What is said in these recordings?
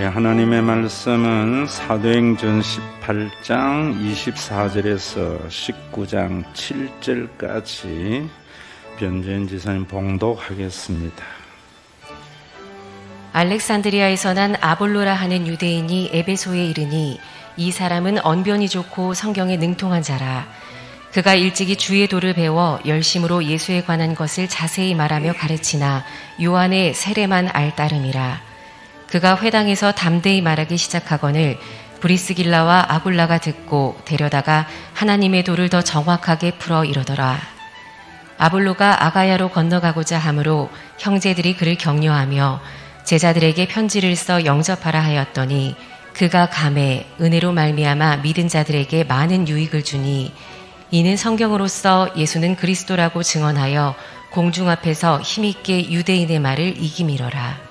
우리 하나님의 말씀은 사도행전 18장 24절에서 19장 7절까지 변재현 지사님 봉독하겠습니다. 알렉산드리아에서 난 아볼로라 하는 유대인이 에베소에 이르니 이 사람은 언변이 좋고 성경에 능통한 자라. 그가 일찍이 주의 도를 배워 열심으로 예수에 관한 것을 자세히 말하며 가르치나 요한의 세례만 알 따름이라. 그가 회당에서 담대히 말하기 시작하거늘 브리스길라와 아굴라가 듣고 데려다가 하나님의 도를 더 정확하게 풀어 이르더라. 아볼로가 아가야로 건너가고자 하므로 형제들이 그를 격려하며 제자들에게 편지를 써 영접하라 하였더니 그가 감에 은혜로 말미암아 믿은 자들에게 많은 유익을 주니 이는 성경으로서 예수는 그리스도라고 증언하여 공중 앞에서 힘있게 유대인의 말을 이기미러라.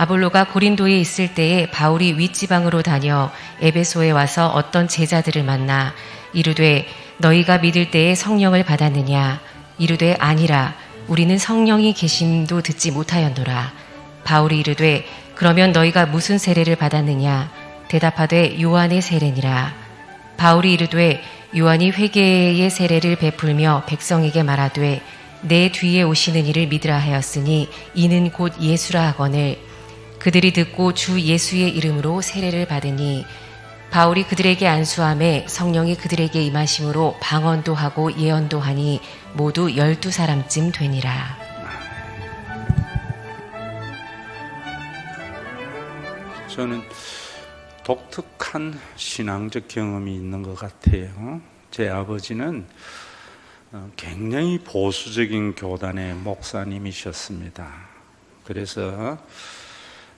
아볼로가 고린도에 있을 때에 바울이 윗지방으로 다녀 에베소에 와서 어떤 제자들을 만나 이르되 너희가 믿을 때에 성령을 받았느냐? 이르되 아니라 우리는 성령이 계심도 듣지 못하였노라. 바울이 이르되 그러면 너희가 무슨 세례를 받았느냐? 대답하되 요한의 세례니라. 바울이 이르되 요한이 회개의 세례를 베풀며 백성에게 말하되 내 뒤에 오시는 이를 믿으라 하였으니 이는 곧 예수라 하거늘 그들이 듣고 주 예수의 이름으로 세례를 받으니 바울이 그들에게 안수하매 성령이 그들에게 임하심으로 방언도 하고 예언도 하니 모두 12사람쯤 되니라. 저는 독특한 신앙적 경험이 있는 것 같아요. 제 아버지는 굉장히 보수적인 교단의 목사님이셨습니다. 그래서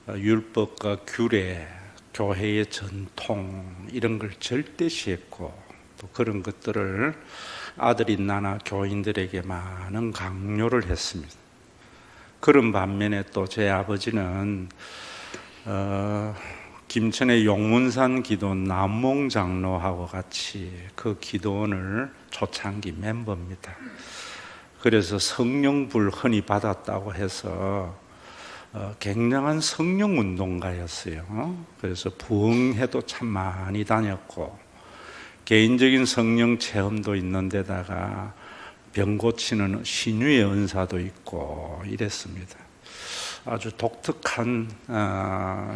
율법과 규례, 교회의 전통 이런 걸 절대시했고 또 그런 것들을 아들인 나나 교인들에게 많은 강요를 했습니다. 그런 반면에 또 제 아버지는 김천의 용문산 기도원 남몽 장로하고 같이 그 기도원을 초창기 멤버입니다. 그래서 성령불 흔히 받았다고 해서 굉장한 성령운동가였어요. 그래서 부흥회도 참 많이 다녔고 개인적인 성령 체험도 있는 데다가 병 고치는 신유의 은사도 있고 이랬습니다. 아주 독특한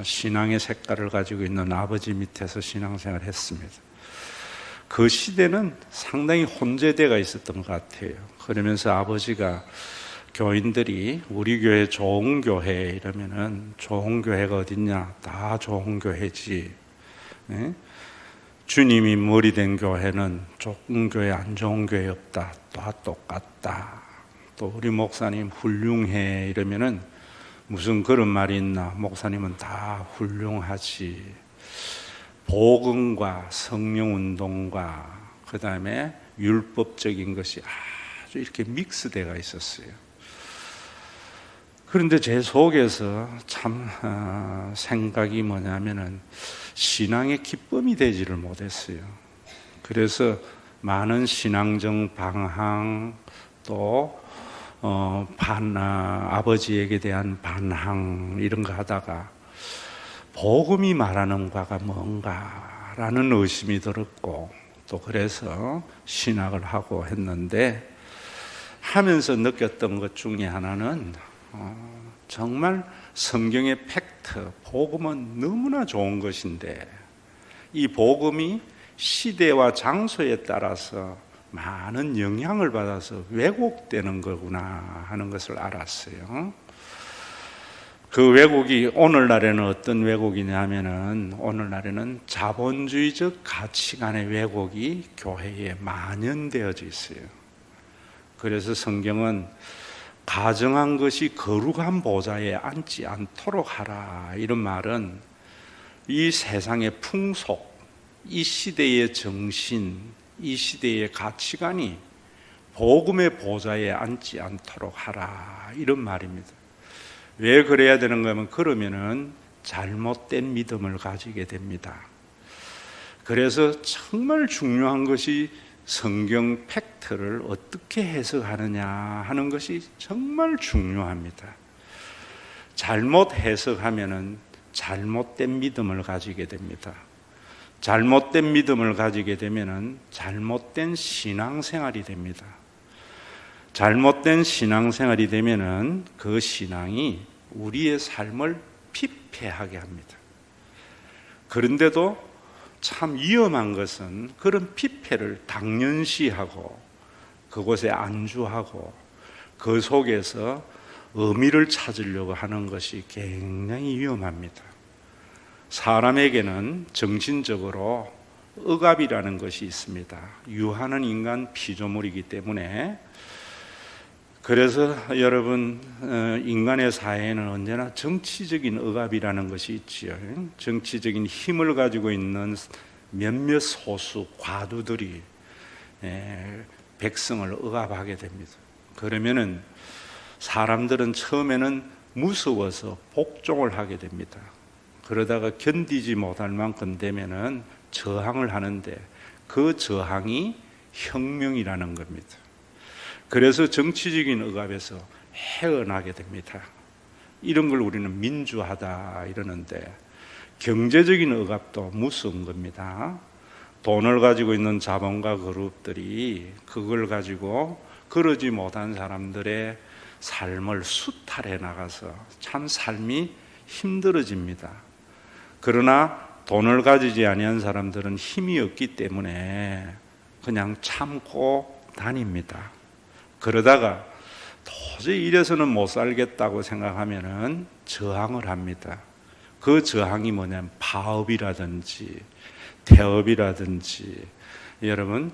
신앙의 색깔을 가지고 있는 아버지 밑에서 신앙생활을 했습니다. 그 시대는 상당히 혼재대가 있었던 것 같아요. 그러면서 아버지가 교인들이 우리 교회 좋은 교회 이러면은 좋은 교회가 어딨냐? 다 좋은 교회지. 네? 주님이 머리 된 교회는 좋은 교회 안 좋은 교회 없다. 다 똑같다. 또 우리 목사님 훌륭해 이러면은 무슨 그런 말이 있나? 목사님은 다 훌륭하지. 복음과 성령운동과 그 다음에 율법적인 것이 아주 이렇게 믹스되어 있었어요. 그런데 제 속에서 참 생각이 뭐냐면은 신앙의 기쁨이 되지를 못했어요. 그래서 많은 신앙적 방황 또 아버지에게 대한 반항 이런 거 하다가 복음이 말하는 바가 뭔가라는 의심이 들었고 또 그래서 신학을 하고 했는데 하면서 느꼈던 것 중에 하나는 정말 성경의 팩트, 복음은 너무나 좋은 것인데 이 복음이 시대와 장소에 따라서 많은 영향을 받아서 왜곡되는 거구나 하는 것을 알았어요. 그 왜곡이 오늘날에는 어떤 왜곡이냐면은 오늘날에는 자본주의적 가치관의 왜곡이 교회에 만연되어져 있어요. 그래서 성경은 가정한 것이 거룩한 보좌에 앉지 않도록 하라 이런 말은 이 세상의 풍속, 이 시대의 정신, 이 시대의 가치관이 복음의 보좌에 앉지 않도록 하라 이런 말입니다. 왜 그래야 되는 거면 그러면은 잘못된 믿음을 가지게 됩니다. 그래서 정말 중요한 것이 성경 팩트를 어떻게 해석하느냐 하는 것이 정말 중요합니다. 잘못 해석하면은 잘못된 믿음을 가지게 됩니다. 잘못된 믿음을 가지게 되면은 잘못된 신앙생활이 됩니다. 잘못된 신앙생활이 되면은 그 신앙이 우리의 삶을 피폐하게 합니다. 그런데도 참 위험한 것은 그런 피폐를 당연시하고 그곳에 안주하고 그 속에서 의미를 찾으려고 하는 것이 굉장히 위험합니다. 사람에게는 정신적으로 억압이라는 것이 있습니다. 유하는 인간 피조물이기 때문에. 그래서 여러분, 인간의 사회에는 언제나 정치적인 억압이라는 것이 있지요. 정치적인 힘을 가지고 있는 몇몇 소수 과두들이 백성을 억압하게 됩니다. 그러면은 사람들은 처음에는 무서워서 복종을 하게 됩니다. 그러다가 견디지 못할 만큼 되면은 저항을 하는데 그 저항이 혁명이라는 겁니다. 그래서 정치적인 억압에서 헤어나게 됩니다. 이런 걸 우리는 민주화다 이러는데, 경제적인 억압도 무서운 겁니다. 돈을 가지고 있는 자본가 그룹들이 그걸 가지고 그러지 못한 사람들의 삶을 수탈해 나가서 참 삶이 힘들어집니다. 그러나 돈을 가지지 아니한 사람들은 힘이 없기 때문에 그냥 참고 다닙니다. 그러다가 도저히 이래서는 못 살겠다고 생각하면은 저항을 합니다. 그 저항이 뭐냐면 파업이라든지 태업이라든지, 여러분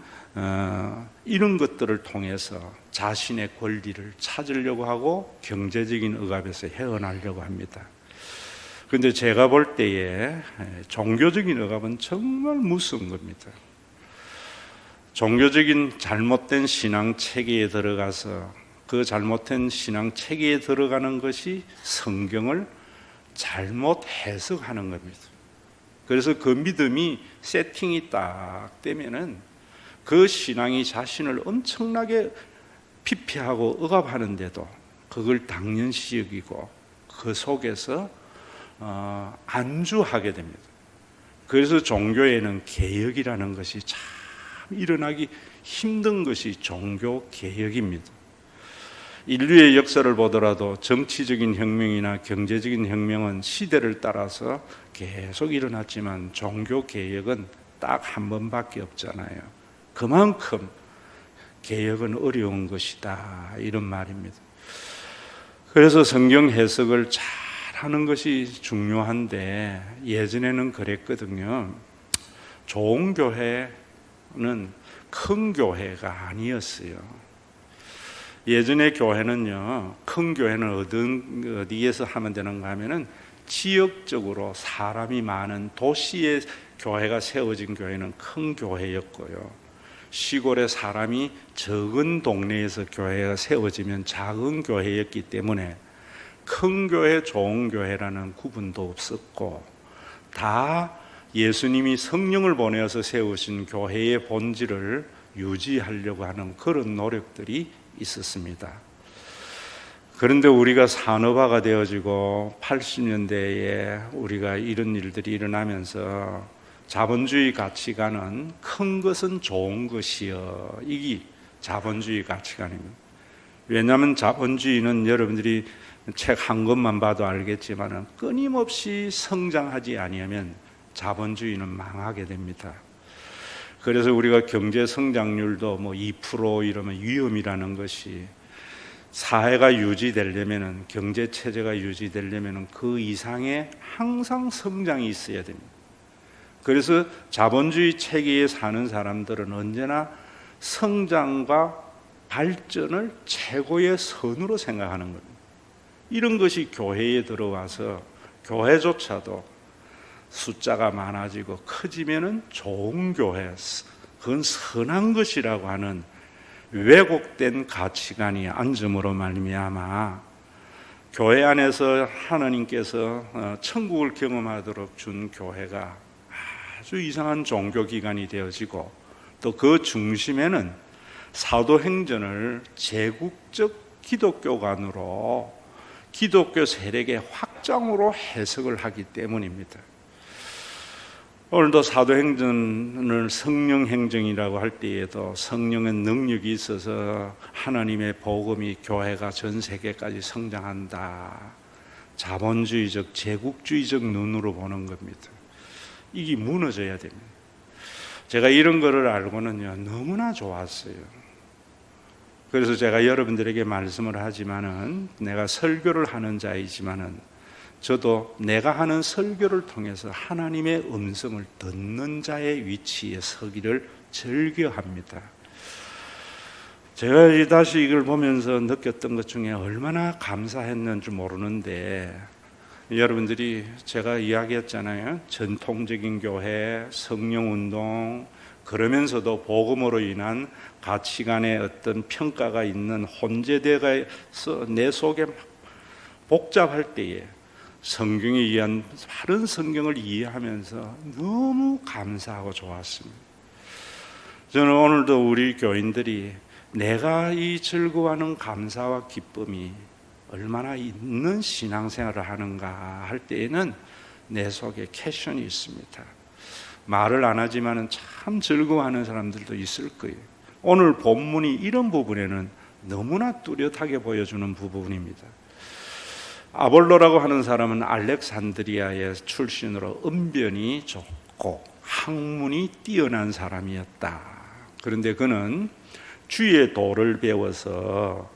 이런 것들을 통해서 자신의 권리를 찾으려고 하고 경제적인 억압에서 헤어나려고 합니다. 그런데 제가 볼 때에 종교적인 억압은 정말 무서운 겁니다. 종교적인 잘못된 신앙 체계에 들어가서 그 잘못된 신앙 체계에 들어가는 것이 성경을 잘못 해석하는 겁니다. 그래서 그 믿음이 세팅이 딱 되면은 그 신앙이 자신을 엄청나게 피폐하고 억압하는데도 그걸 당연시 여기고 그 속에서 안주하게 됩니다. 그래서 종교에는 개혁이라는 것이 참 일어나기 힘든 것이 종교 개혁입니다. 인류의 역사를 보더라도 정치적인 혁명이나 경제적인 혁명은 시대를 따라서 계속 일어났지만 종교 개혁은 딱 한 번밖에 없잖아요. 그만큼 개혁은 어려운 것이다 이런 말입니다. 그래서 성경 해석을 잘 하는 것이 중요한데, 예전에는 그랬거든요. 좋은 교회는 큰 교회가 아니었어요. 예전의 교회는요, 큰 교회는 어디에서 하면 되는가 하면은 지역적으로 사람이 많은 도시에 교회가 세워진 교회는 큰 교회였고요, 시골에 사람이 적은 동네에서 교회가 세워지면 작은 교회였기 때문에 큰 교회, 좋은 교회라는 구분도 없었고, 다 예수님이 성령을 보내어서 세우신 교회의 본질을 유지하려고 하는 그런 노력들이 있었습니다. 그런데 우리가 산업화가 되어지고 80년대에 우리가 이런 일들이 일어나면서 자본주의 가치관은 큰 것은 좋은 것이요, 이게 자본주의 가치관입니다. 왜냐하면 자본주의는 여러분들이 책 한 권만 봐도 알겠지만 끊임없이 성장하지 아니하면 자본주의는 망하게 됩니다. 그래서 우리가 경제 성장률도 2% 이러면 위험이라는 것이, 사회가 유지되려면, 경제 체제가 유지되려면 그 이상의 항상 성장이 있어야 됩니다. 그래서 자본주의 체계에 사는 사람들은 언제나 성장과 발전을 최고의 선으로 생각하는 겁니다. 이런 것이 교회에 들어와서 교회조차도 숫자가 많아지고 커지면은 좋은 교회, 그건 선한 것이라고 하는 왜곡된 가치관이 앉음으로 말미암아 교회 안에서 하나님께서 천국을 경험하도록 준 교회가 아주 이상한 종교기관이 되어지고, 또 그 중심에는 사도행전을 제국적 기독교관으로 기독교 세력의 확장으로 해석을 하기 때문입니다. 오늘도 사도행전을 성령행정이라고 할 때에도 성령의 능력이 있어서 하나님의 복음이 교회가 전 세계까지 성장한다. 자본주의적, 제국주의적 눈으로 보는 겁니다. 이게 무너져야 됩니다. 제가 이런 거를 알고는요, 너무나 좋았어요. 그래서 제가 여러분들에게 말씀을 하지만은, 내가 설교를 하는 자이지만은 저도 내가 하는 설교를 통해서 하나님의 음성을 듣는 자의 위치에 서기를 즐겨합니다. 제가 다시 이걸 보면서 느꼈던 것 중에 얼마나 감사했는지 모르는데, 여러분들이 제가 이야기했잖아요. 전통적인 교회, 성령운동, 그러면서도 복음으로 인한 가치관의 어떤 평가가 있는 혼재되어서 내 속에 복잡할 때에 성경에 의한 바른 성경을 이해하면서 너무 감사하고 좋았습니다. 저는 오늘도 우리 교인들이 내가 이 즐거워하는 감사와 기쁨이 얼마나 있는 신앙생활을 하는가 할 때에는 내 속에 캐션이 있습니다. 말을 안 하지만 참 즐거워하는 사람들도 있을 거예요. 오늘 본문이 이런 부분에는 너무나 뚜렷하게 보여주는 부분입니다. 아볼로라고 하는 사람은 알렉산드리아의 출신으로 언변이 좋고 학문이 뛰어난 사람이었다. 그런데 그는 주의 도를 배워서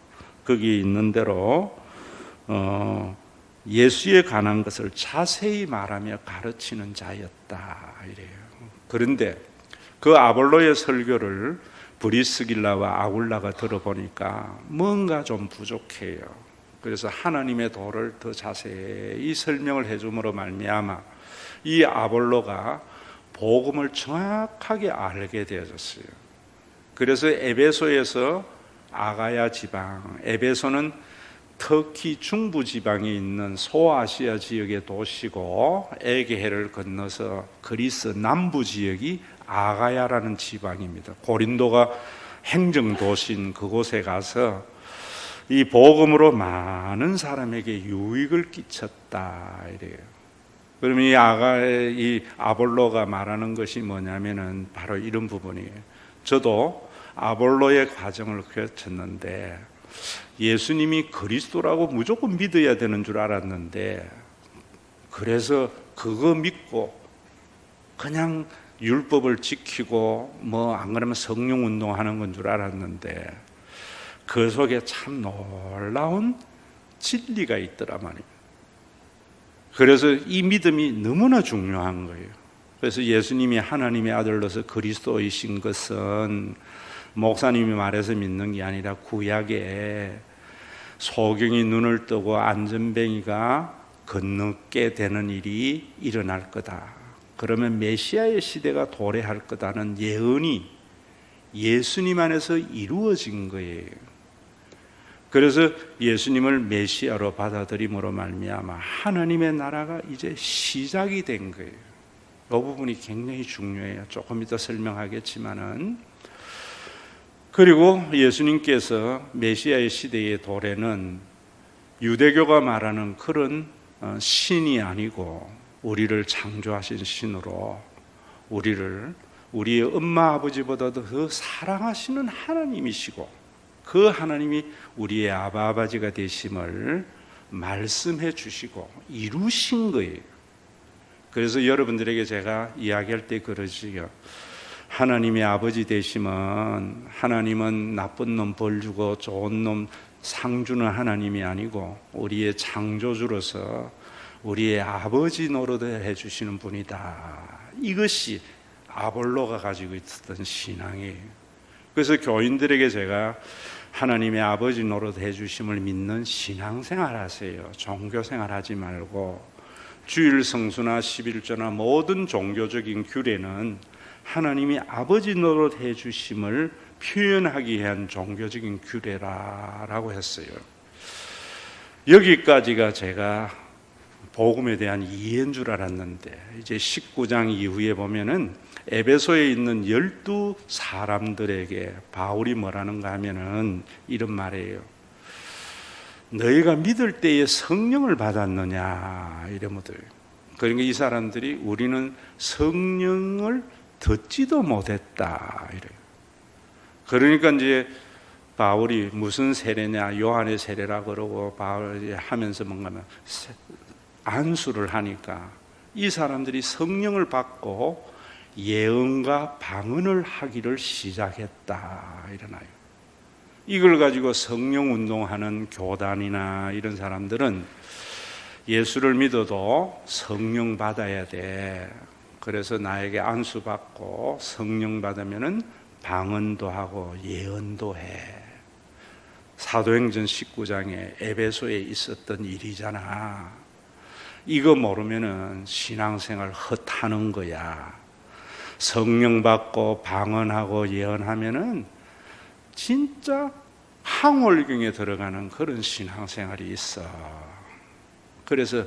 거기 있는 대로 예수에 관한 것을 자세히 말하며 가르치는 자였다. 이래요. 그런데 그 아볼로의 설교를 브리스길라와 아굴라가 들어보니까 뭔가 좀 부족해요. 그래서 하나님의 도를 더 자세히 설명을 해줌으로 말미암아 이 아볼로가 복음을 정확하게 알게 되어졌어요. 그래서 에베소에서 아가야 지방, 에베소는 터키 중부 지방에 있는 소아시아 지역의 도시고 에게해를 건너서 그리스 남부 지역이 아가야라는 지방입니다. 고린도가 행정도시인 그곳에 가서 이 복음으로 많은 사람에게 유익을 끼쳤다 이래요. 그러면 이 아볼로가 말하는 것이 뭐냐면은 바로 이런 부분이에요. 저도 아볼로의 과정을 거쳤는데 예수님이 그리스도라고 무조건 믿어야 되는 줄 알았는데, 그래서 그거 믿고 그냥 율법을 지키고 뭐 안 그러면 성령 운동하는 건 줄 알았는데 그 속에 참 놀라운 진리가 있더라 말이에요. 그래서 이 믿음이 너무나 중요한 거예요. 그래서 예수님이 하나님의 아들로서 그리스도이신 것은 목사님이 말해서 믿는 게 아니라 구약에 소경이 눈을 뜨고 안전뱅이가 건너게 되는 일이 일어날 거다. 그러면 메시아의 시대가 도래할 거다는 예언이 예수님 안에서 이루어진 거예요. 그래서 예수님을 메시아로 받아들임으로 말미암아 하나님의 나라가 이제 시작이 된 거예요. 이 부분이 굉장히 중요해요. 조금 이따 설명하겠지만은. 그리고 예수님께서 메시아의 시대의 도래는 유대교가 말하는 그런 신이 아니고 우리를 창조하신 신으로 우리의 엄마 아버지보다도 더 사랑하시는 하나님이시고 그 하나님이 우리의 아버지가 되심을 말씀해 주시고 이루신 거예요. 그래서 여러분들에게 제가 이야기할 때 그러지요. 하나님의 아버지 되심은 하나님은 나쁜 놈 벌 주고 좋은 놈 상 주는 하나님이 아니고 우리의 창조주로서 우리의 아버지 노릇을 해주시는 분이다. 이것이 아볼로가 가지고 있었던 신앙이에요. 그래서 교인들에게 제가 하나님의 아버지 노릇 해주심을 믿는 신앙생활 하세요. 종교생활 하지 말고 주일 성수나 11조나 모든 종교적인 규례는 하나님이 아버지 노릇 해주심을 표현하기 위한 종교적인 규례라고 했어요. 여기까지가 제가 복음에 대한 이해인 줄 알았는데 이제 19장 이후에 보면은 에베소에 있는 12 사람들에게 바울이 뭐라는가 하면은 이런 말이에요. 너희가 믿을 때에 성령을 받았느냐 이래 묻어요. 그러니까 이 사람들이 우리는 성령을 듣지도 못했다 이래요. 그러니까 이제 바울이 무슨 세례냐, 요한의 세례라 그러고 바울이 하면서 뭔가 안수를 하니까 이 사람들이 성령을 받고 예언과 방언을 하기를 시작했다 이러나요. 이걸 가지고 성령 운동하는 교단이나 이런 사람들은 예수를 믿어도 성령 받아야 돼. 그래서 나에게 안수 받고 성령 받으면은 방언도 하고 예언도 해. 사도행전 19장에 에베소에 있었던 일이잖아. 이거 모르면은 신앙생활 헛하는 거야. 성령 받고 방언하고 예언하면은 진짜 항월경에 들어가는 그런 신앙생활이 있어. 그래서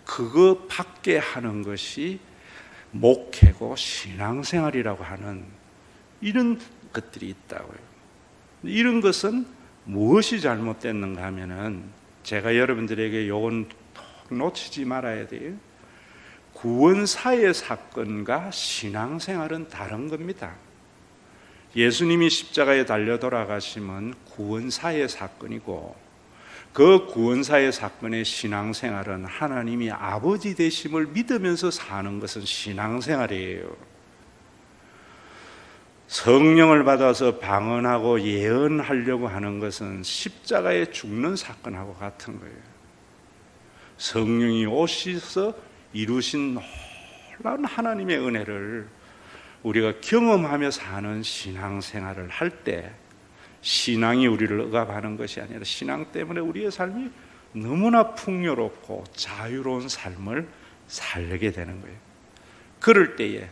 그거 밖에 하는 것이 목회고 신앙생활이라고 하는 이런 것들이 있다고요. 이런 것은 무엇이 잘못됐는가 하면은 제가 여러분들에게 요건 놓치지 말아야 돼요. 구원사의 사건과 신앙생활은 다른 겁니다. 예수님이 십자가에 달려 돌아가심은 구원사의 사건이고 그 구원사의 사건의 신앙생활은 하나님이 아버지 되심을 믿으면서 사는 것은 신앙생활이에요. 성령을 받아서 방언하고 예언하려고 하는 것은 십자가에 죽는 사건하고 같은 거예요. 성령이 오셔서 이루신 놀라운 하나님의 은혜를 우리가 경험하며 사는 신앙생활을 할 때 신앙이 우리를 억압하는 것이 아니라 신앙 때문에 우리의 삶이 너무나 풍요롭고 자유로운 삶을 살게 되는 거예요. 그럴 때에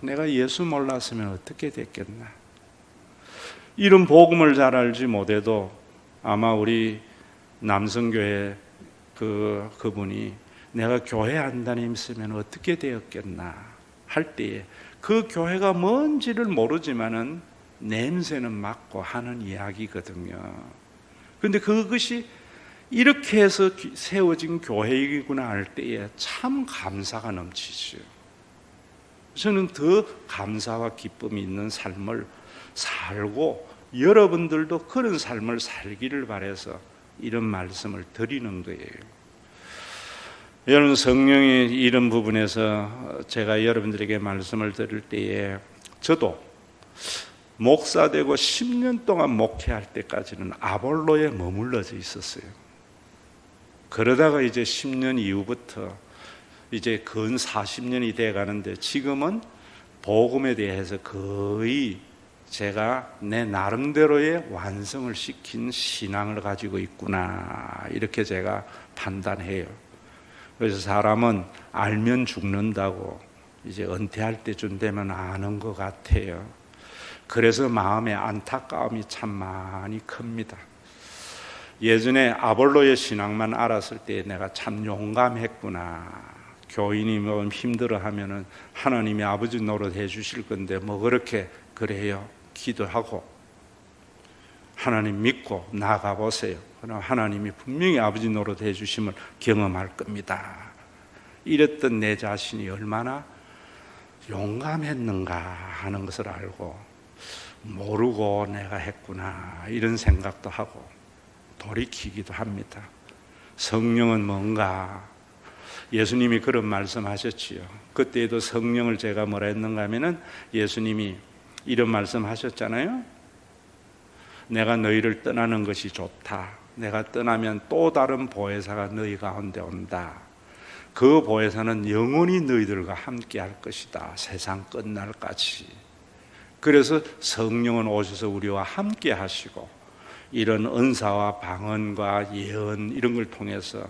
내가 예수 몰랐으면 어떻게 됐겠나. 이런 복음을 잘 알지 못해도 아마 우리 남성교회 그분이 내가 교회 안 다녔으면 어떻게 되었겠나 할 때에 그 교회가 뭔지를 모르지만은 냄새는 맡고 하는 이야기거든요. 그런데 그것이 이렇게 해서 세워진 교회이구나 할 때에 참 감사가 넘치죠. 저는 더 감사와 기쁨이 있는 삶을 살고 여러분들도 그런 삶을 살기를 바라서 이런 말씀을 드리는 거예요. 여러분, 성령이 이런 부분에서 제가 여러분들에게 말씀을 드릴 때에 저도 목사 되고 10년 동안 목회할 때까지는 아볼로에 머물러져 있었어요. 그러다가 이제 10년 이후부터 이제 근 40년이 돼 가는데 지금은 복음에 대해서 거의 제가 내 나름대로의 완성을 시킨 신앙을 가지고 있구나 이렇게 제가 판단해요. 그래서 사람은 알면 죽는다고 이제 은퇴할 때쯤 되면 아는 것 같아요. 그래서 마음의 안타까움이 참 많이 큽니다. 예전에 아볼로의 신앙만 알았을 때 내가 참 용감했구나. 교인이 뭐 힘들어하면은 하나님이 아버지 노릇 해주실 건데 뭐 그렇게 그래요. 기도하고 하나님 믿고 나가 보세요. 그럼 하나님이 분명히 아버지 노릇 해주심을 경험할 겁니다. 이랬던 내 자신이 얼마나 용감했는가 하는 것을 알고 모르고 내가 했구나 이런 생각도 하고 돌이키기도 합니다. 성령은 뭔가 예수님이 그런 말씀하셨지요. 그때에도 성령을 제가 뭐라 했는가 하면은 예수님이 이런 말씀하셨잖아요. 내가 너희를 떠나는 것이 좋다. 내가 떠나면 또 다른 보혜사가 너희 가운데 온다. 그 보혜사는 영원히 너희들과 함께 할 것이다. 세상 끝날까지. 그래서 성령은 오셔서 우리와 함께 하시고 이런 은사와 방언과 예언 이런 걸 통해서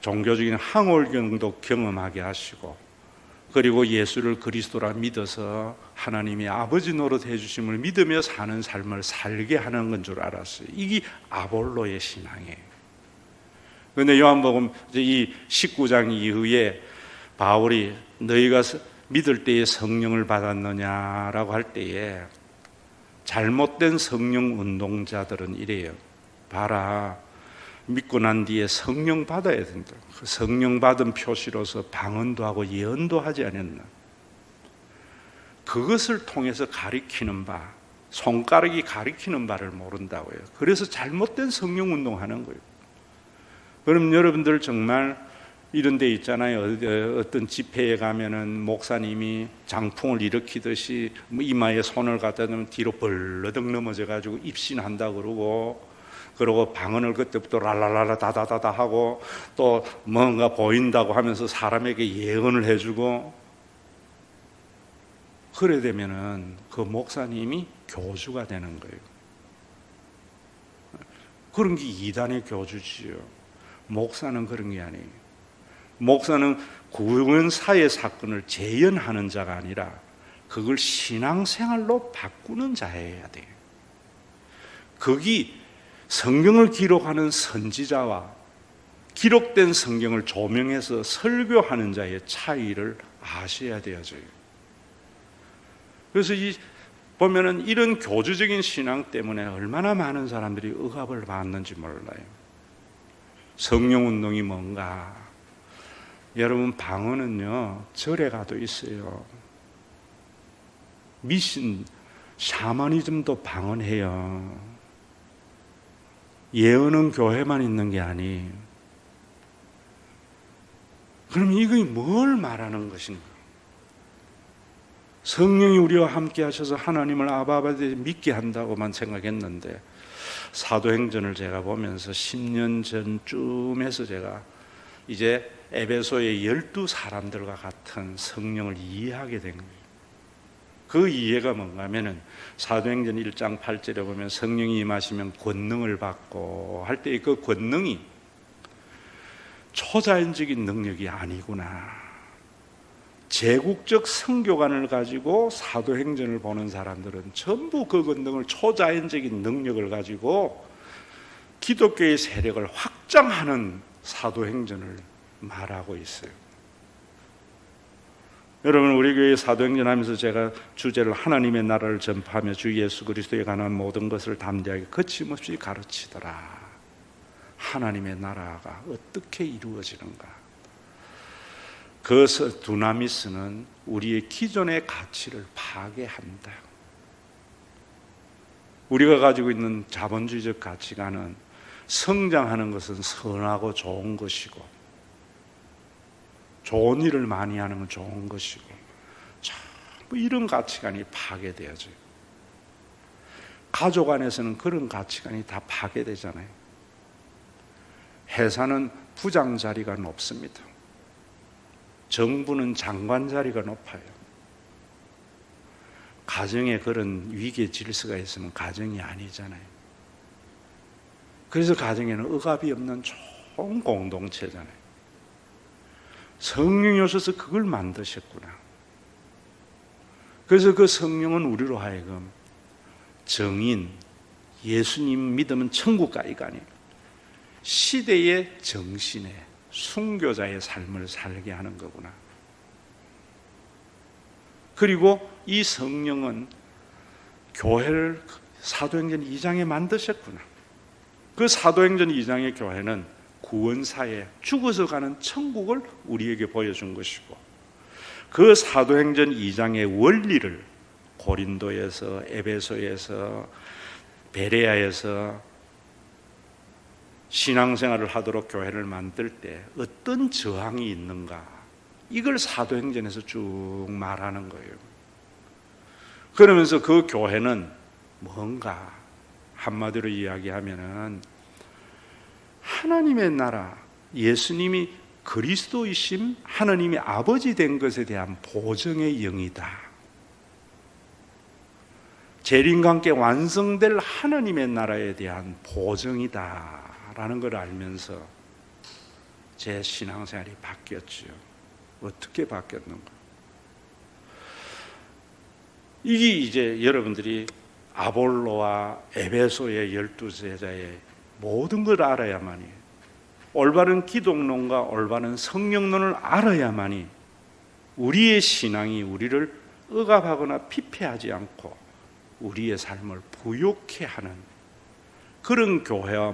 종교적인 항월경도 경험하게 하시고 그리고 예수를 그리스도라 믿어서 하나님이 아버지 노릇 해주심을 믿으며 사는 삶을 살게 하는 건 줄 알았어요. 이게 아볼로의 신앙이에요. 그런데 요한복음 이 19장 이후에 바울이 너희가 믿을 때에 성령을 받았느냐라고 할 때에 잘못된 성령 운동자들은 이래요. 봐라, 믿고 난 뒤에 성령 받아야 된다. 그 성령 받은 표시로서 방언도 하고 예언도 하지 않았나. 그것을 통해서 가리키는 바, 손가락이 가리키는 바를 모른다고요. 그래서 잘못된 성령 운동하는 거예요. 그럼 여러분들 정말 이런 데 있잖아요. 어떤 집회에 가면은 목사님이 장풍을 일으키듯이 이마에 손을 갖다 대면 뒤로 벌러덩 넘어져 가지고 입신한다 그러고 방언을 그때부터 랄랄랄라 다다다다 하고 또 뭔가 보인다고 하면서 사람에게 예언을 해주고, 그래 되면은 그 목사님이 교주가 되는 거예요. 그런 게 이단의 교주지요. 목사는 그런 게 아니에요. 목사는 구원사의 사건을 재현하는 자가 아니라 그걸 신앙생활로 바꾸는 자여야 돼요. 거기 성경을 기록하는 선지자와 기록된 성경을 조명해서 설교하는 자의 차이를 아셔야 되어져요. 그래서 보면은 이런 교주적인 신앙 때문에 얼마나 많은 사람들이 억압을 받는지 몰라요. 성령 운동이 뭔가? 여러분, 방언은요, 절에 가도 있어요. 미신, 샤머니즘도 방언해요. 예언은 교회만 있는 게 아니에요. 그럼 이게 뭘 말하는 것인가? 성령이 우리와 함께 하셔서 하나님을 아바아버지 믿게 한다고만 생각했는데, 사도행전을 제가 보면서 10년 전쯤에서 제가 이제 에베소의 12사람들과 같은 성령을 이해하게 된 거예요. 그 이해가 뭔가 하면은 사도행전 1장 8절에 보면 성령이 임하시면 권능을 받고 할 때 그 권능이 초자연적인 능력이 아니구나. 제국적 선교관을 가지고 사도행전을 보는 사람들은 전부 그 권능을, 초자연적인 능력을 가지고 기독교의 세력을 확장하는 사도행전을 말하고 있어요. 여러분, 우리 교회 사도행전 하면서 제가 주제를 하나님의 나라를 전파하며 주 예수 그리스도에 관한 모든 것을 담대하게 거침없이 가르치더라. 하나님의 나라가 어떻게 이루어지는가? 그 두나미스는 우리의 기존의 가치를 파괴한다. 우리가 가지고 있는 자본주의적 가치관은 성장하는 것은 선하고 좋은 것이고, 좋은 일을 많이 하는 건 좋은 것이고, 전부 이런 가치관이 파괴되어져요. 가족 안에서는 그런 가치관이 다 파괴되잖아요. 회사는 부장 자리가 높습니다. 정부는 장관 자리가 높아요. 가정에 그런 위계 질서가 있으면 가정이 아니잖아요. 그래서 가정에는 억압이 없는 좋은 공동체잖아요. 성령이 오셔서 그걸 만드셨구나. 그래서 그 성령은 우리로 하여금 정인, 예수님 믿으면 천국 가기가 아니에요. 시대의 정신에 순교자의 삶을 살게 하는 거구나. 그리고 이 성령은 교회를 사도행전 2장에 만드셨구나. 그 사도행전 2장의 교회는 구원사에 죽어서 가는 천국을 우리에게 보여준 것이고, 그 사도행전 2장의 원리를 고린도에서, 에베소에서, 베레아에서 신앙생활을 하도록 교회를 만들 때 어떤 저항이 있는가, 이걸 사도행전에서 쭉 말하는 거예요. 그러면서 그 교회는 뭔가 한마디로 이야기하면은 하나님의 나라, 예수님이 그리스도이심, 하나님이 아버지 된 것에 대한 보증의 영이다. 재림과 함께 완성될 하나님의 나라에 대한 보증이다 라는 걸 알면서 제 신앙생활이 바뀌었죠. 어떻게 바뀌었는가? 이게 이제 여러분들이 아볼로와 에베소의 12제자의 모든 걸 알아야만이, 올바른 기독론과 올바른 성령론을 알아야만이 우리의 신앙이 우리를 억압하거나 피폐하지 않고 우리의 삶을 부욕해 하는 그런 교회와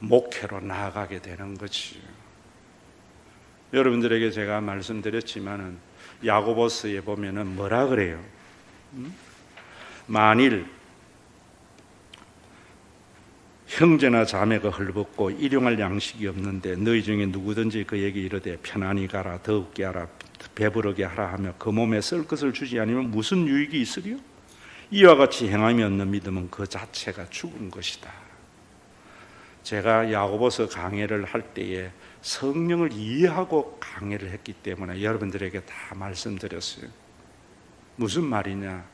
목회로 나아가게 되는 거지. 여러분들에게 제가 말씀드렸지만은 야고보서에 보면은 뭐라 그래요? 만일 형제나 자매가 헐벗고 일용할 양식이 없는데 너희 중에 누구든지 그에게 이르되 편안히 가라 더욱게 하라 배부르게 하라 하며 그 몸에 쓸 것을 주지 않으면 무슨 유익이 있으리요? 이와 같이 행함이 없는 믿음은 그 자체가 죽은 것이다. 제가 야고보서 강해를 할 때에 성령을 이해하고 강해를 했기 때문에 여러분들에게 다 말씀드렸어요. 무슨 말이냐?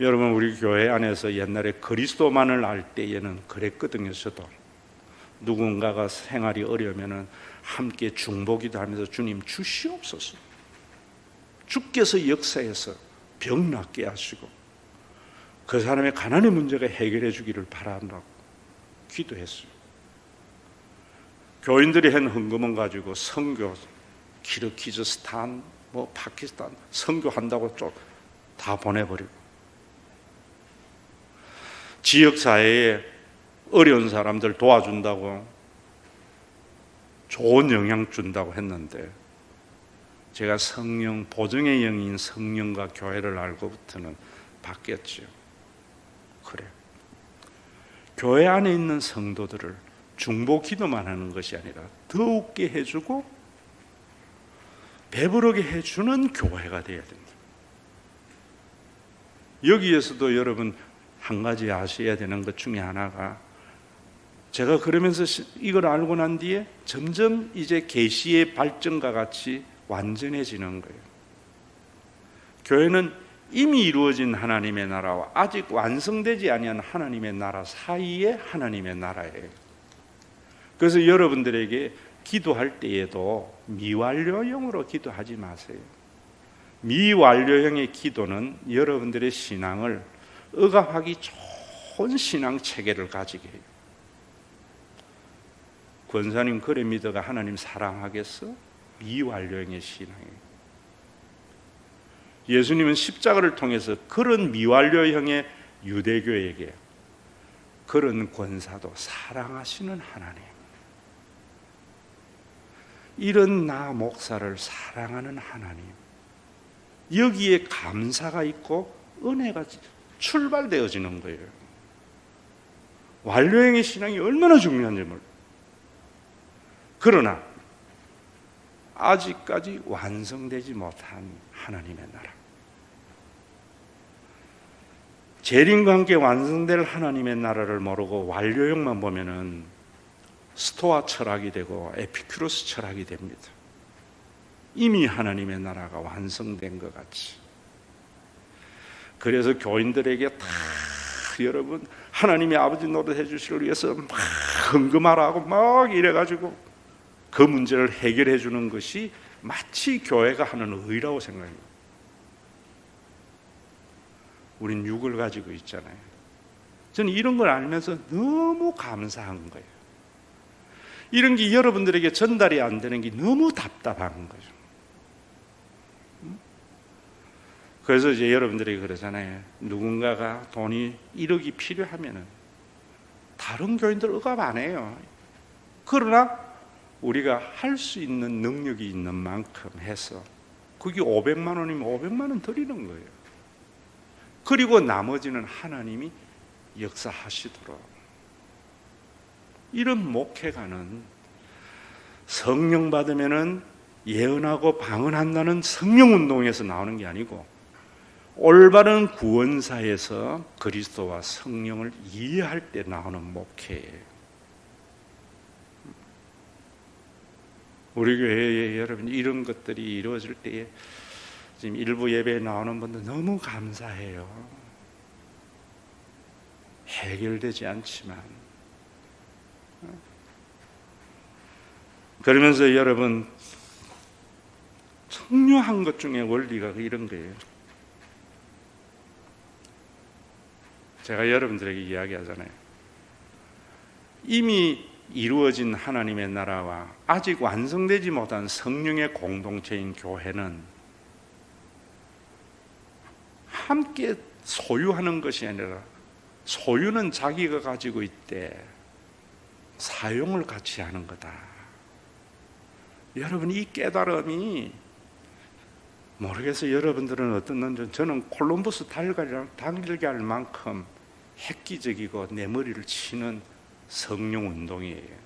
여러분, 우리 교회 안에서 옛날에 그리스도만을 알 때에는 그랬거든요. 저도 누군가가 생활이 어려우면 함께 중보기도 하면서 주님 주시옵소서, 주께서 역사해서 병 낫게 하시고 그 사람의 가난의 문제가 해결해 주기를 바란다고 기도했어요. 교인들이 한 헌금은 가지고 선교, 키르기즈스탄, 파키스탄 선교한다고 다 보내버리고, 지역사회에 어려운 사람들 도와준다고 좋은 영향 준다고 했는데, 제가 성령, 보증의 영인 성령과 교회를 알고부터는 바뀌었죠. 그래, 교회 안에 있는 성도들을 중보 기도만 하는 것이 아니라 더욱게 해주고 배부르게 해주는 교회가 되어야 됩니다. 여기에서도 여러분 한 가지 아셔야 되는 것 중에 하나가, 제가 그러면서 이걸 알고 난 뒤에 점점 이제 계시의 발전과 같이 완전해지는 거예요. 교회는 이미 이루어진 하나님의 나라와 아직 완성되지 아니한 하나님의 나라 사이의 하나님의 나라예요. 그래서 여러분들에게 기도할 때에도 미완료형으로 기도하지 마세요. 미완료형의 기도는 여러분들의 신앙을 억압하기 좋은 신앙 체계를 가지게 해요. 권사님 그래 믿어가 하나님 사랑하겠어? 미완료형의 신앙이에요. 예수님은 십자가를 통해서 그런 미완료형의 유대교에게 그런 권사도 사랑하시는 하나님, 이런 나 목사를 사랑하는 하나님, 여기에 감사가 있고 은혜가 출발되어지는 거예요. 완료형의 신앙이 얼마나 중요한지 몰라요. 그러나 아직까지 완성되지 못한 하나님의 나라, 재림과 함께 완성될 하나님의 나라를 모르고 완료형만 보면은 스토아 철학이 되고 에피큐로스 철학이 됩니다. 이미 하나님의 나라가 완성된 것 같이. 그래서 교인들에게 다 여러분 하나님의 아버지 노릇해 주시기 위해서 막 헌금하라고 막 이래가지고 그 문제를 해결해 주는 것이 마치 교회가 하는 의라고 생각합니다. 우린 육을 가지고 있잖아요. 저는 이런 걸 알면서 너무 감사한 거예요. 이런 게 여러분들에게 전달이 안 되는 게 너무 답답한 거죠. 그래서 이제 여러분들이 그러잖아요. 누군가가 돈이 1억이 필요하면은 다른 교인들 억압 안 해요. 그러나 우리가 할 수 있는 능력이 있는 만큼 해서 그게 500만 원이면 500만 원 드리는 거예요. 그리고 나머지는 하나님이 역사하시도록. 이런 목회가는 성령 받으면은 예언하고 방언한다는 성령 운동에서 나오는 게 아니고 올바른 구원사에서 그리스도와 성령을 이해할 때 나오는 목회예요. 우리 교회에 여러분 이런 것들이 이루어질 때에 지금 일부 예배에 나오는 분들 너무 감사해요. 해결되지 않지만 그러면서 여러분 중요한 것 중에 원리가 이런 거예요. 제가 여러분들에게 이야기하잖아요. 이미 이루어진 하나님의 나라와 아직 완성되지 못한 성령의 공동체인 교회는 함께 소유하는 것이 아니라 소유는 자기가 가지고 있대. 사용을 같이 하는 거다. 여러분, 이 깨달음이 모르겠어요. 여러분들은 어떻는지. 저는 콜럼버스 달걀 만큼 획기적이고 내 머리를 치는 성령 운동이에요.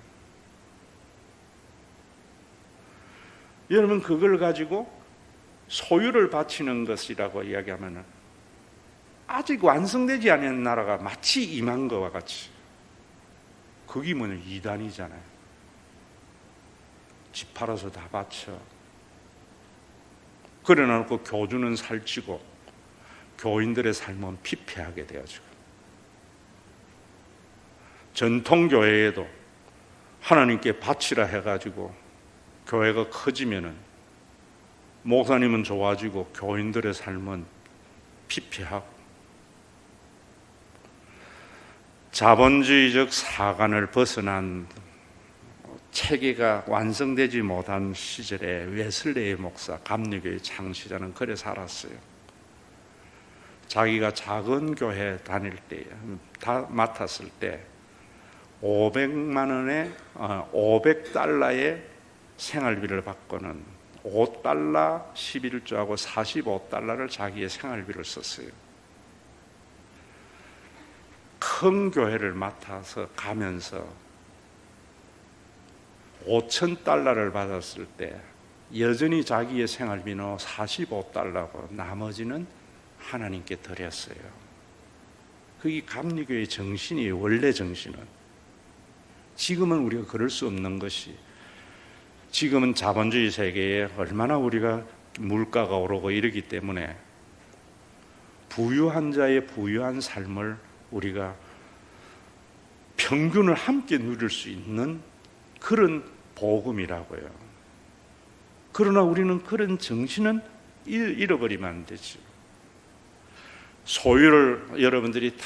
여러분, 그걸 가지고 소유를 바치는 것이라고 이야기하면 아직 완성되지 않은 나라가 마치 임한 것과 같이, 그게 뭐냐, 이단이잖아요. 집 팔아서 다 바쳐. 그래 놓고 교주는 살찌고 교인들의 삶은 피폐하게 되어지고, 전통교회에도 하나님께 바치라 해가지고 교회가 커지면은 목사님은 좋아지고 교인들의 삶은 피폐하고, 자본주의적 사관을 벗어난 체계가 완성되지 못한 시절에 웨슬레이 목사, 감리교의 창시자는 그래 살았어요. 자기가 작은 교회 다닐 때, 다 맡았을 때 500만 원에 500달러의 생활비를 받고는 5달러 11조하고 45달러를 자기의 생활비를 썼어요. 큰 교회를 맡아서 가면서 5,000달러를 받았을 때 여전히 자기의 생활비는 45달러고 나머지는 하나님께 드렸어요. 그게 감리교의 정신이에요. 원래 정신은. 지금은 우리가 그럴 수 없는 것이, 지금은 자본주의 세계에 얼마나 우리가 물가가 오르고 이러기 때문에 부유한 자의 부유한 삶을 우리가 평균을 함께 누릴 수 있는 그런 복음이라고요. 그러나 우리는 그런 정신은 잃어버리면 안 되죠. 소유를, 여러분들이 다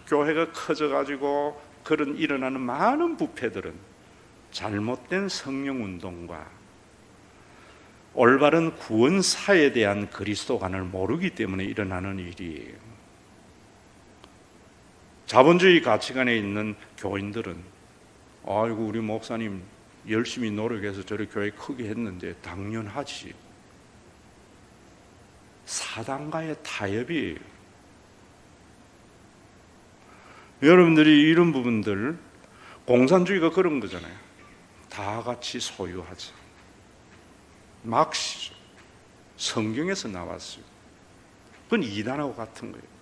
교회가 커져가지고 그런 일어나는 많은 부패들은 잘못된 성령운동과 올바른 구원사에 대한 그리스도관을 모르기 때문에 일어나는 일이에요. 자본주의 가치관에 있는 교인들은 아이고, 우리 목사님 열심히 노력해서 저희 교회 크게 했는데, 당연하지. 사단과의 타협이에요. 여러분들이 이런 부분들, 공산주의가 그런 거잖아요. 다 같이 소유하자. 막시죠. 성경에서 나왔어요. 그건 이단하고 같은 거예요.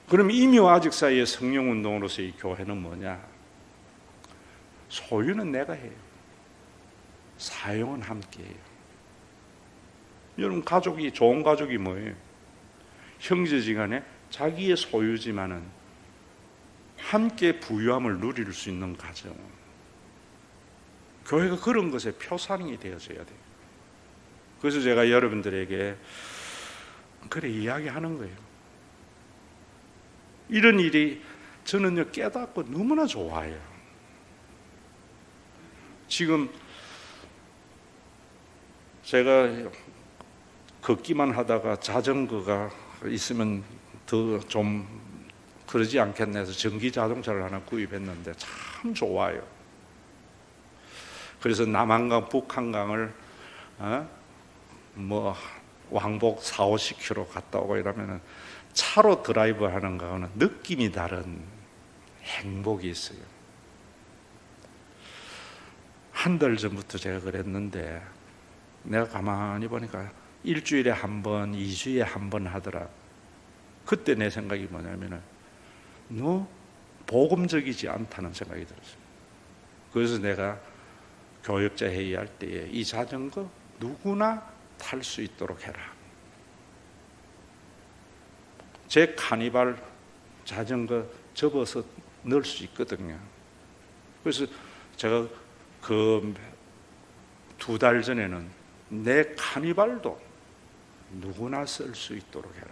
그럼 이미와 아직 사이의 성령운동으로서 이 교회는 뭐냐? 소유는 내가 해요. 사용은 함께 해요. 여러분, 가족이, 좋은 가족이 뭐예요? 형제지간에 자기의 소유지만은 함께 부유함을 누릴 수 있는 가정. 교회가 그런 것에 표상이 되어져야 돼요. 그래서 제가 여러분들에게 그래 이야기하는 거예요. 이런 일이 저는요, 깨닫고 너무나 좋아요. 지금 제가 걷기만 하다가 자전거가 있으면 더 좀 그러지 않겠나 해서 전기 자동차를 하나 구입했는데 참 좋아요. 그래서 남한강, 북한강을 왕복 40-50km 갔다 오고 이러면은 차로 드라이브 하는 거는 느낌이 다른 행복이 있어요. 한 달 전부터 제가 그랬는데, 내가 가만히 보니까 일주일에 한 번, 2주에 한 번 하더라. 그때 내 생각이 뭐냐면은, 너 복음적이지 않다는 생각이 들었어요. 그래서 내가 교역자 회의할 때에 이 자전거 누구나 탈 수 있도록 해라. 제 카니발 자전거 접어서 넣을 수 있거든요. 그래서 제가 그 2달 전에는 내 카니발도 누구나 쓸 수 있도록 해라.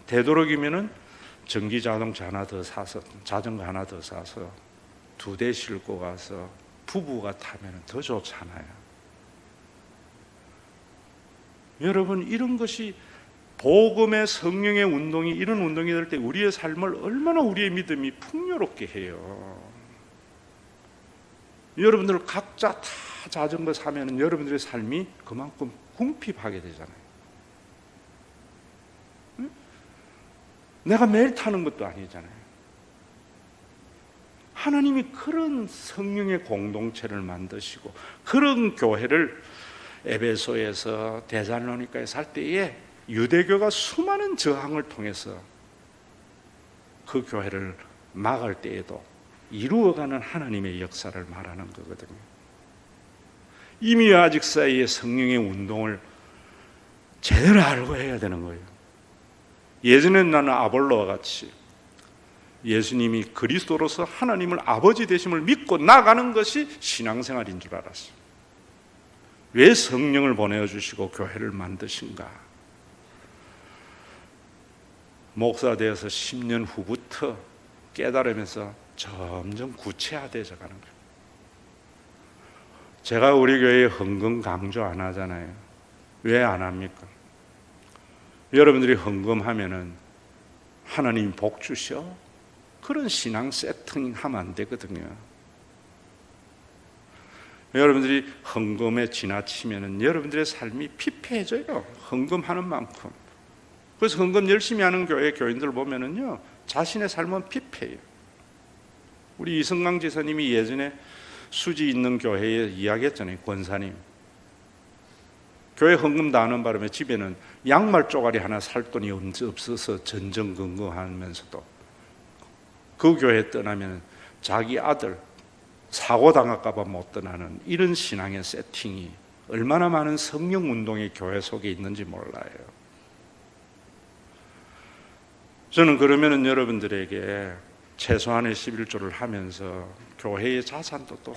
되도록이면은 전기 자동차 하나 더 사서, 자전거 하나 더 사서 2대 싣고 가서 부부가 타면 더 좋잖아요. 여러분, 이런 것이 복음의 성령의 운동이 이런 운동이 될 때 우리의 삶을 얼마나 우리의 믿음이 풍요롭게 해요. 여러분들 각자 다 자전거 사면은 여러분들의 삶이 그만큼 궁핍하게 되잖아요. 응? 내가 매일 타는 것도 아니잖아요. 하나님이 그런 성령의 공동체를 만드시고 그런 교회를 에베소에서 데살로니가에 살 때에 유대교가 수많은 저항을 통해서 그 교회를 막을 때에도 이루어가는 하나님의 역사를 말하는 거거든요. 이미와 아직 사이의 성령의 운동을 제대로 알고 해야 되는 거예요. 예전엔 나는 아볼로와 같이 예수님이 그리스도로서 하나님을 아버지 되심을 믿고 나가는 것이 신앙생활인 줄 알았어요. 왜 성령을 보내주시고 교회를 만드신가? 목사 되어서 10년 후부터 깨달으면서 점점 구체화되어 가는 거예요. 제가 우리 교회에 헌금 강조 안 하잖아요. 왜 안 합니까? 여러분들이 헌금하면은 하나님 복 주셔? 그런 신앙 세팅 하면 안 되거든요. 여러분들이 헌금에 지나치면은 여러분들의 삶이 피폐해져요. 헌금하는 만큼. 그래서 헌금 열심히 하는 교회 교인들 보면은요, 자신의 삶은 피폐해요. 우리 이성강 지사님이 예전에 수지 있는 교회에 이야기했잖아요. 권사님. 교회 헌금 다 하는 바람에 집에는 양말 쪼가리 하나 살 돈이 없어서 전전긍긍하면서도 그 교회 떠나면 자기 아들 사고 당할까봐 못 떠나는 이런 신앙의 세팅이 얼마나 많은 성령 운동의 교회 속에 있는지 몰라요. 저는 그러면은 여러분들에게 최소한의 11조를 하면서 교회의 자산도 또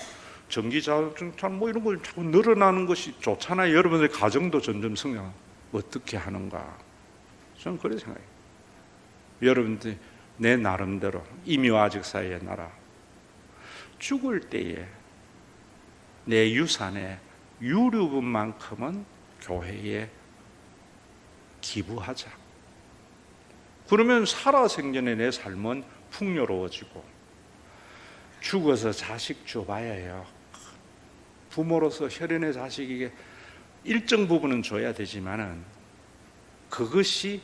전기자산 뭐 이런 걸 자꾸 늘어나는 것이 좋잖아요. 여러분들의 가정도 점점 성장. 어떻게 하는가? 저는 그렇게 생각해요. 여러분들이 내 나름대로 이미와 아직 사이의 나라 죽을 때에 내 유산의 유류분만큼은 교회에 기부하자. 그러면 살아생전에 내 삶은 풍요로워지고 죽어서 자식 줘봐야 해요. 부모로서 혈연의 자식에게 일정 부분은 줘야 되지만은 그것이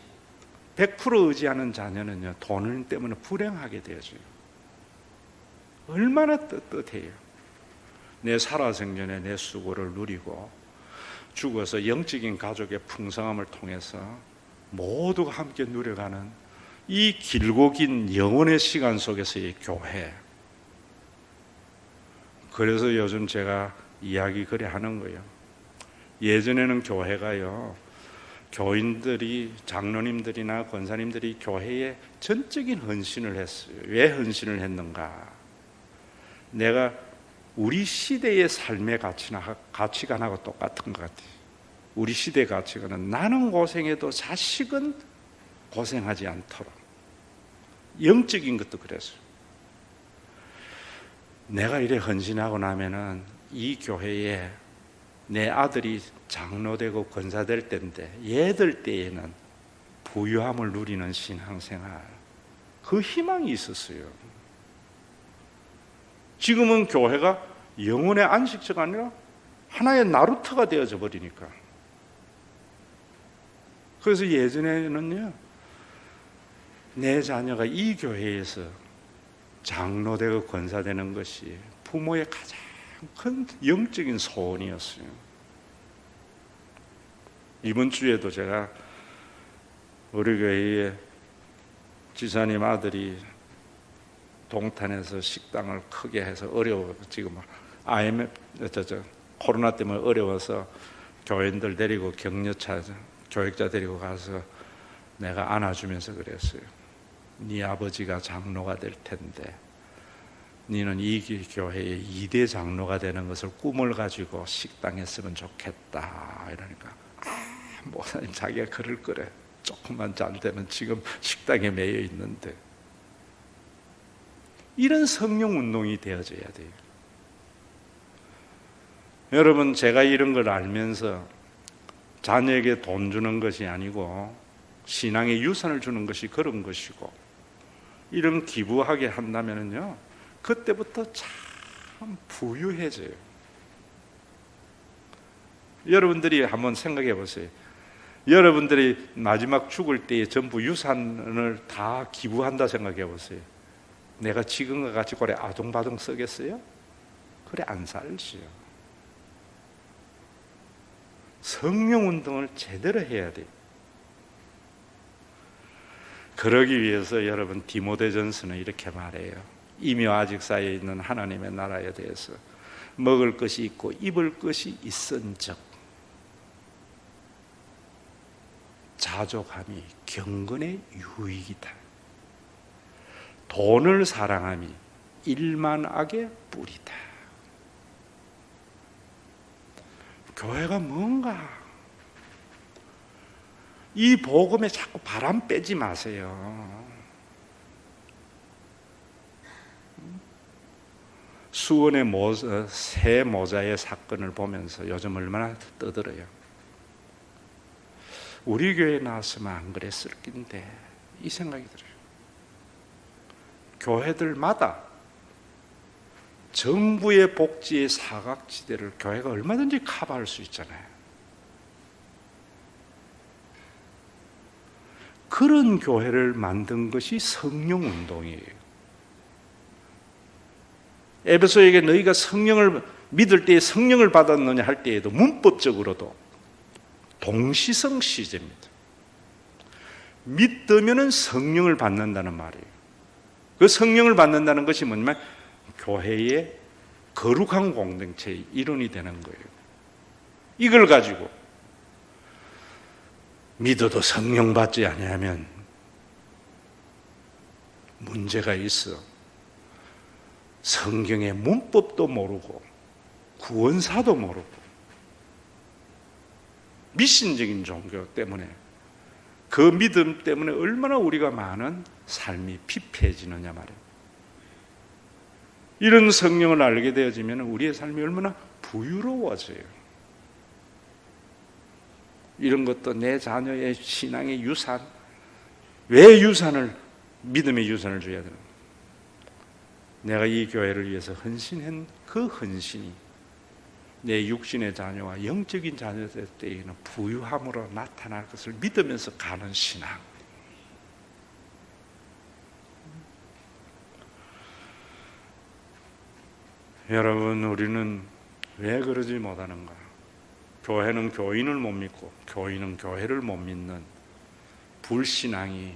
100% 의지하는 자녀는요, 돈 때문에 불행하게 되어져요. 얼마나 떳떳해요. 내 살아생전에 내 수고를 누리고 죽어서 영적인 가족의 풍성함을 통해서 모두가 함께 누려가는 이 길고 긴 영혼의 시간 속에서의 교회. 그래서 요즘 제가 이야기 그래 하는 거예요. 예전에는 교회가요, 교인들이, 장로님들이나 권사님들이 교회에 전적인 헌신을 했어요. 왜 헌신을 했는가? 내가 우리 시대의 삶의 가치관하고 똑같은 것 같아요. 우리 시대 가치관은 나는 고생해도 자식은 고생하지 않도록. 영적인 것도 그랬어요. 내가 이래 헌신하고 나면은 이 교회에 내 아들이 장로되고 권사될 때인데 얘들 때에는 부유함을 누리는 신앙생활, 그 희망이 있었어요. 지금은 교회가 영혼의 안식처가 아니라 하나의 나루터가 되어져 버리니까. 그래서 예전에는요, 내 자녀가 이 교회에서 장로되고 권사되는 것이 부모의 가장 큰 영적인 소원이었어요. 이번 주에도 제가 우리 교회에 지사님 아들이 동탄에서 식당을 크게 해서 지금 IMF, 코로나 때문에 어려워서 교인들 데리고 격려차 교육자 데리고 가서 내가 안아주면서 그랬어요. 네 아버지가 장로가 될 텐데 너는 이 교회의 2대 장로가 되는 것을 꿈을 가지고 식당 했으면 좋겠다. 이러니까 목사님 자기가 그럴 거래. 조금만 잘 되면 지금 식당에 매여 있는데. 이런 성령 운동이 되어져야 돼요. 여러분, 제가 이런 걸 알면서 자녀에게 돈 주는 것이 아니고 신앙의 유산을 주는 것이 그런 것이고, 이런 기부하게 한다면요, 그때부터 참 부유해져요. 여러분들이 한번 생각해 보세요. 여러분들이 마지막 죽을 때에 전부 유산을 다 기부한다 생각해 보세요. 내가 지금과 같이 그래 아둥바둥 쓰겠어요? 그래 안 살지요. 성령 운동을 제대로 해야 돼요. 그러기 위해서 여러분 디모데전서는 이렇게 말해요. 이미 아직 쌓여 있는 하나님의 나라에 대해서 먹을 것이 있고 입을 것이 있은즉 자족함이 경건의 유익이다. 돈을 사랑함이 일만악의 뿌리다. 교회가 뭔가 이 복음에 자꾸 바람 빼지 마세요. 수원의 새 모자의 사건을 보면서 요즘 얼마나 떠들어요. 우리 교회에 나왔으면 안 그랬을 낀데 이 생각이 들어요. 교회들마다 정부의 복지의 사각지대를 교회가 얼마든지 커버할 수 있잖아요. 그런 교회를 만든 것이 성령운동이에요. 에베소에게 너희가 성령을 믿을 때에 성령을 받았느냐 할 때에도 문법적으로도 동시성시제입니다. 믿으면 성령을 받는다는 말이에요. 그 성령을 받는다는 것이 뭐냐면 교회의 거룩한 공동체의 일원이 되는 거예요. 이걸 가지고 믿어도 성령 받지 아니하면 문제가 있어. 성경의 문법도 모르고 구원사도 모르고 미신적인 종교 때문에 그 믿음 때문에 얼마나 우리가 많은 삶이 피폐해지느냐 말이에요. 이런 성령을 알게 되어지면 우리의 삶이 얼마나 부유로워져요. 이런 것도 내 자녀의 신앙의 유산, 왜 유산을, 믿음의 유산을 줘야 되는 거예요? 내가 이 교회를 위해서 헌신한 그 헌신이 내 육신의 자녀와 영적인 자녀 때에는 부유함으로 나타날 것을 믿으면서 가는 신앙. 여러분, 우리는 왜 그러지 못하는가? 교회는 교인을 못 믿고 교인은 교회를 못 믿는 불신앙이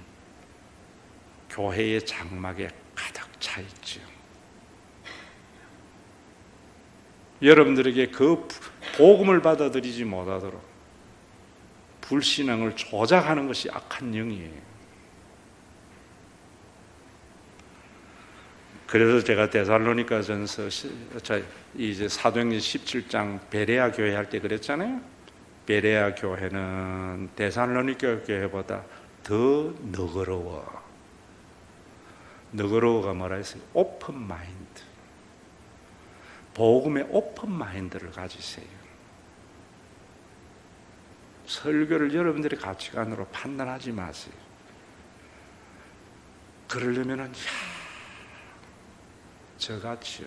교회의 장막에 가득 차 있지요. 여러분들에게 그 복음을 받아들이지 못하도록 불신앙을 조작하는 것이 악한 영이에요. 그래서 제가 데살로니가전서 이제 사도행전 17장 베레아 교회 할 때 그랬잖아요. 베레아 교회는 데살로니가 교회보다 더 너그러워. 너그러워가 뭐라 했어요? 오픈 마인드. 복음의 오픈 마인드를 가지세요. 설교를 여러분들의 가치관으로 판단하지 마세요. 그러려면은 저같이요,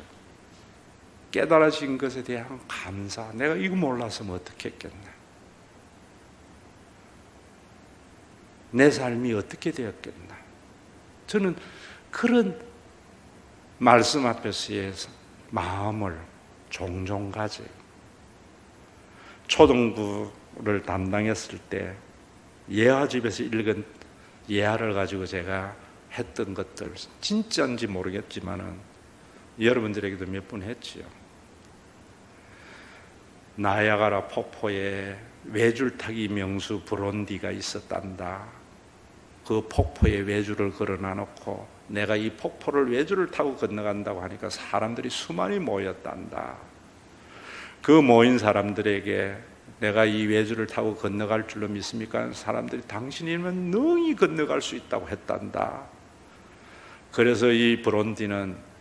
깨달아진 것에 대한 감사, 내가 이거 몰랐으면 어떻게 했겠나, 내 삶이 어떻게 되었겠나. 저는 그런 말씀 앞에서의 마음을 종종 가져요. 초등부를 담당했을 때 예화집에서 읽은 예화를 가지고 제가 했던 것들, 진짜인지 모르겠지만은 여러분들에게도 몇 번 했지요. 나야가라 폭포에 외줄타기 명수 브론디가 있었단다. 그 폭포에 외줄을 걸어놔 놓고 내가 이 폭포를 외줄을 타고 건너간다고 하니까 사람들이 수많이 모였단다. 그 모인 사람들에게 내가 이 외줄을 타고 건너갈 줄로 믿습니까? 사람들이 당신이면 능히 건너갈 수 있다고 했단다. 그래서 이 브론디는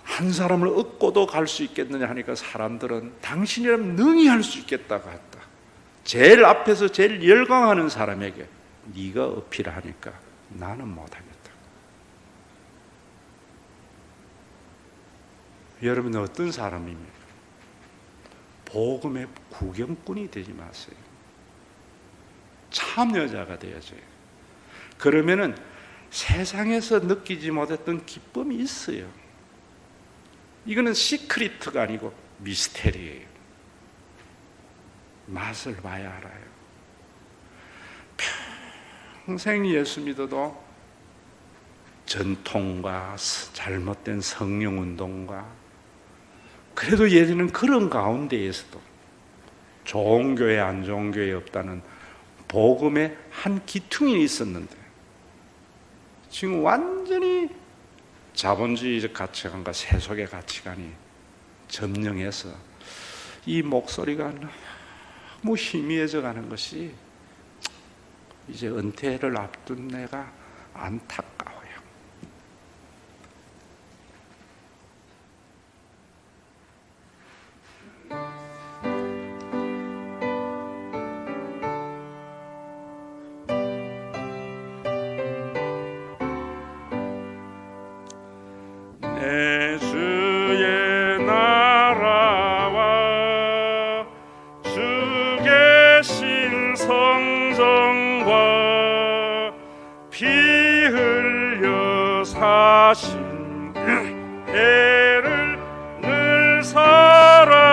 한 사람을 얻고도 갈 수 있겠느냐 하니까 사람들은 당신이라면 능히 할 수 있겠다고 했다. 제일 앞에서 제일 열광하는 사람에게 네가 어필하니까 나는 못하겠다. 여러분은 어떤 사람입니까? 복음의 구경꾼이 되지 마세요. 참여자가 되어져요. 그러면은 세상에서 느끼지 못했던 기쁨이 있어요. 이거는 시크릿가 아니고 미스테리예요. 맛을 봐야 알아요. 평생 예수 믿어도 전통과 잘못된 성령운동과, 그래도 예전에는 그런 가운데에서도 좋은 교회 안 좋은 교회 없다는 복음의 한 기퉁이 있었는데, 지금 완전히 자본주의적 가치관과 세속의 가치관이 점령해서 이 목소리가 너무 희미해져 가는 것이 이제 은퇴를 앞둔 내가 안타까워요. 내 주의 나라와 주 계신 성전과 피 흘려 사신 애를 늘 사랑합니다.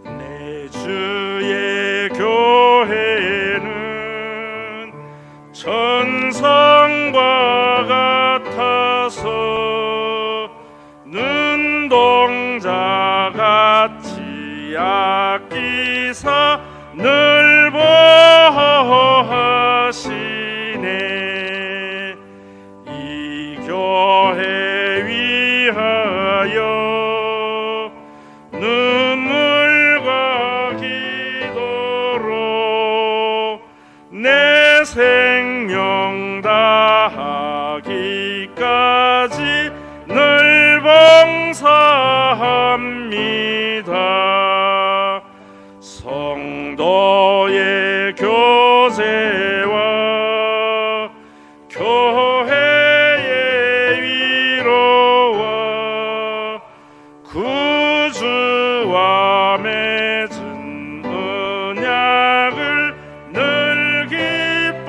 내 주의 교회는 천성과 같아서 눈동자 같이 아끼사 늘 보호하시네. 이 교회 위하여 눈물과 기도로 내 생명 다하기까지 늘 봉사합니다. 성도의 교제와 교회의 위로와 구주와 맺은 언약을 늘 기뻐합니다.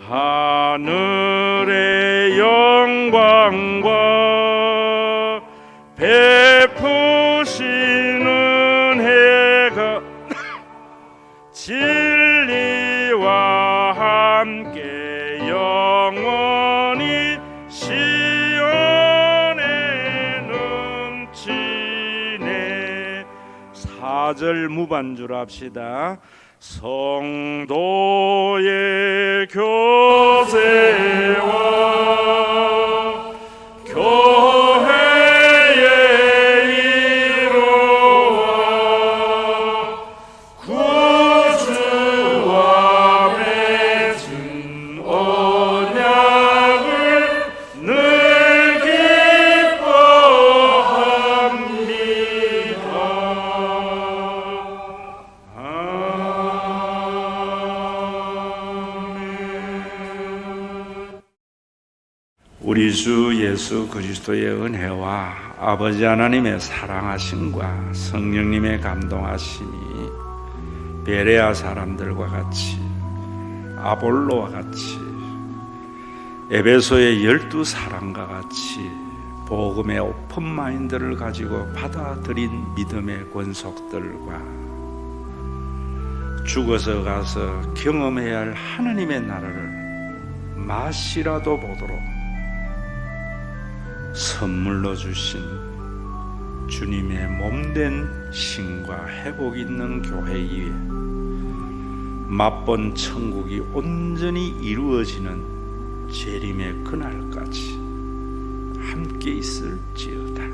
하늘의 영광과 베푸시는 해가 진리와 함께 영원히 시온에 넘치네. 4절 무반주로 합시다. 성도의 교제와 교회의 위로와 구주와 맺은 언약을 늘 기뻐합니다. 우리 주 예수 그리스도의 은혜와 아버지 하나님의 사랑하심과 성령님의 감동하심이 베레아 사람들과 같이, 아볼로와 같이, 에베소의 12사람과 같이 복음의 오픈마인드를 가지고 받아들인 믿음의 권속들과 죽어서 가서 경험해야 할 하나님의 나라를 맛이라도 보도록 선물로 주신 주님의 몸된 신과 회복 있는 교회 위에 맛본 천국이 온전히 이루어지는 재림의 그날까지 함께 있을지어다.